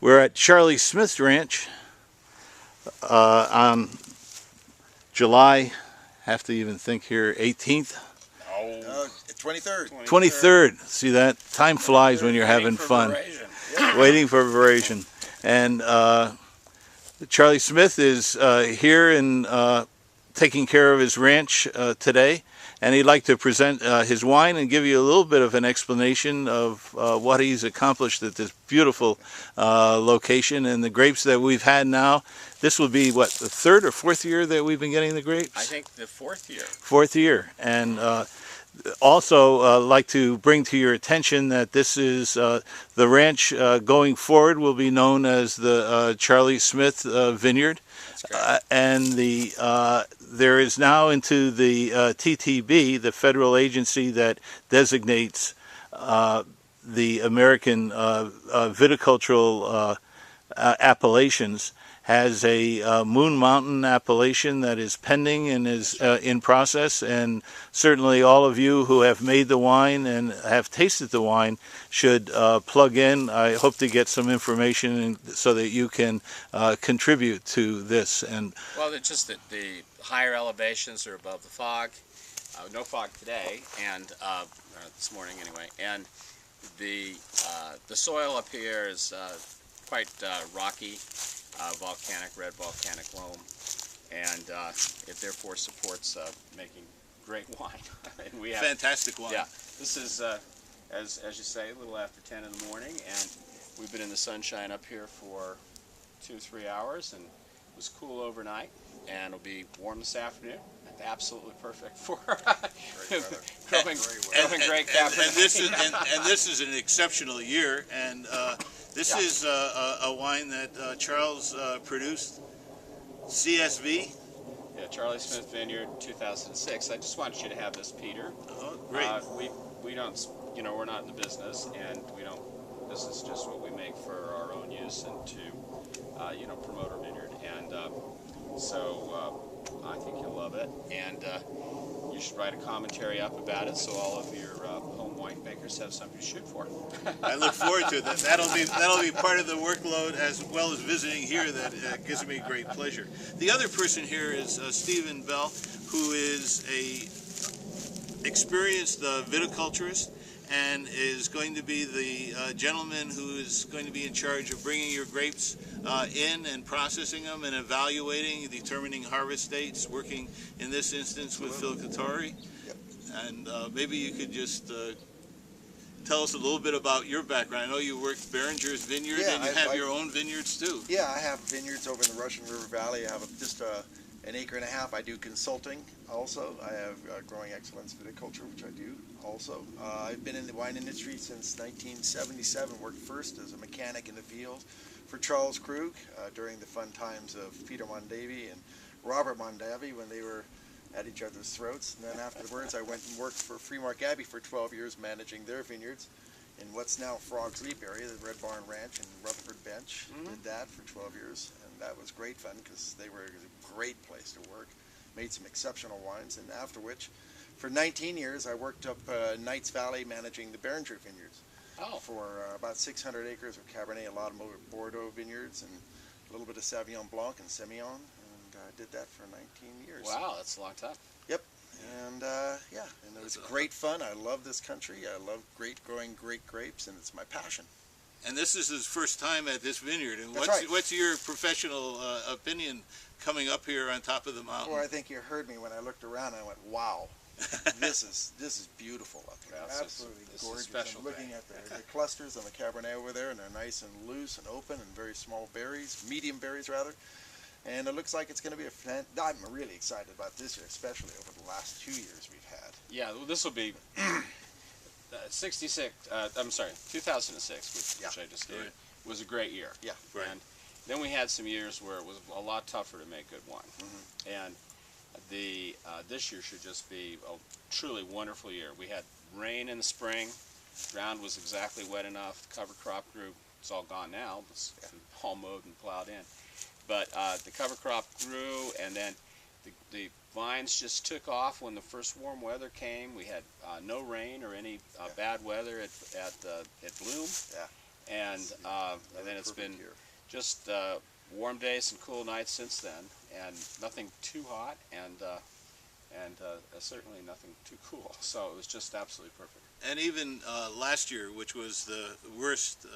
We're at Charlie Smith's ranch on July, have to even think here, 18th? 23rd. 23rd. See that? Time flies when you're having fun. Waiting for Veration. And Charlie Smith is here and taking care of his ranch today. And he'd like to present his wine and give you a little bit of an explanation of what he's accomplished at this beautiful location and the grapes that we've had now. This will be, what, the third or fourth year that we've been getting the grapes? I think the fourth year. Fourth year. And also like to bring to your attention that this is the ranch going forward will be known as the Charlie Smith Vineyard. And there is now into the TTB, the federal agency that designates the American viticultural appellations, has a Moon Mountain appellation that is pending and is in process, and certainly all of you who have made the wine and have tasted the wine should plug in. I hope to get some information so that you can contribute to this. And well, it's just that the higher elevations are above the fog. No fog today, and this morning anyway. And the soil up here is quite rocky. Red volcanic loam, and it therefore supports making great wine. And we have fantastic wine. Yeah, this is as you say, a little after 10 in the morning, and we've been in the sunshine up here for 2-3 hours, and it was cool overnight, and it'll be warm this afternoon. Absolutely perfect for growing great Cabernet. And this is an exceptional year, and this is a wine that Charles produced, CSV. Yeah, Charlie Smith Vineyard, 2006. I just wanted you to have this, Peter. Oh, great. We don't, we're not in the business, and we don't. This is just what we make for our own use and to, promote our vineyard. And so I think you'll love it, and you should write a commentary up about it so all of your home winemakers have something to shoot for. I look forward to that. That'll be part of the workload as well as visiting here. That gives me great pleasure. The other person here is Stephen Bell, who is a experienced viticulturist and is going to be the gentleman who is going to be in charge of bringing your grapes in and processing them and evaluating, determining harvest dates, working in this instance with Phil Katari. Yep. And maybe you could just tell us a little bit about your background. I know you worked Beringer's Vineyard, and you have your own vineyards too. Yeah, I have vineyards over in the Russian River Valley. I have just an acre and a half. I do consulting also. I have Growing Excellence Viticulture, which I do also. I've been in the wine industry since 1977. Worked first as a mechanic in the field for Charles Krug during the fun times of Peter Mondavi and Robert Mondavi when they were at each other's throats. And then afterwards I went and worked for Freemark Abbey for 12 years managing their vineyards in what's now Frog's Leap area, the Red Barn Ranch and Rutherford Bench. Did that for 12 years, and that was great fun because they were a great place to work. Made some exceptional wines, and after which, for 19 years, I worked up Knights Valley managing the Beringer vineyards for about 600 acres of Cabernet, a lot of Bordeaux vineyards, and a little bit of Sauvignon Blanc and Semillon, and I did that for 19 years. Wow, that's a long time. Yep. And yeah, and it was great fun. I love this country. I love growing great grapes, and it's my passion. And this is his first time at this vineyard. And That's what's your professional opinion coming up here on top of the mountain? Well, I think you heard me when I looked around. I went, "Wow, this is beautiful up here. Yeah, Absolutely this gorgeous." is special I'm looking at the clusters on the Cabernet over there, and they're nice and loose and open, and very small berries, medium berries rather. And it looks like it's going to be I'm really excited about this year, especially over the last 2 years we've had. Yeah, well, this will be 2006, which I just gave, was a great year. Yeah. Right. And then we had some years where it was a lot tougher to make good wine. And this year should just be a truly wonderful year. We had rain in the spring, ground was exactly wet enough, the cover crop grew. It's all gone now, it's all mowed and plowed in. But the cover crop grew, and then the vines just took off when the first warm weather came. We had no rain or any bad weather at bloom. Yeah. and then it's been just warm days and cool nights since then, and nothing too hot, and certainly nothing too cool. So it was just absolutely perfect. And even last year, which was the worst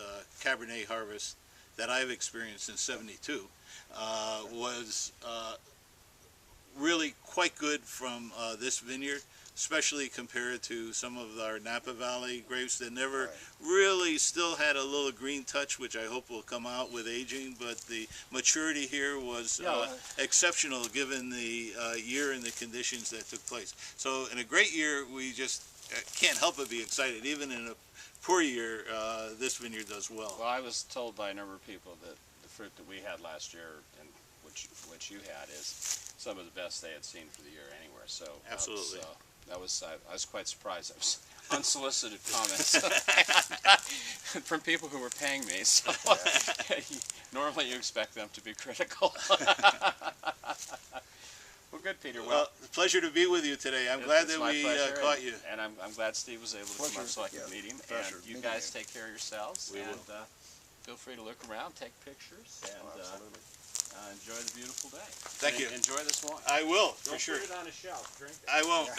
Cabernet harvest that I've experienced in '72, was really quite good from this vineyard, especially compared to some of our Napa Valley grapes that never really still had a little green touch, which I hope will come out with aging. But the maturity here was exceptional given the year and the conditions that took place. So in a great year, we just can't help but be excited. Even in a poor year, this vineyard does well. Well, I was told by a number of people that the fruit that we had last year, and which you had, is some of the best they had seen for the year anywhere. So absolutely, I was quite surprised. It was unsolicited comments from people who were paying me. So normally you expect them to be critical. Well, good, Peter. Well, it's a pleasure to be with you today. I'm glad that we caught you. And I'm glad Steve was able to come up so I could meet him. And you guys take care of yourselves. We will. Feel free to look around, take pictures, and enjoy the beautiful day. Thank you. Enjoy this wine. I will, for Don't sure. put it on a shelf. Drink it. I won't.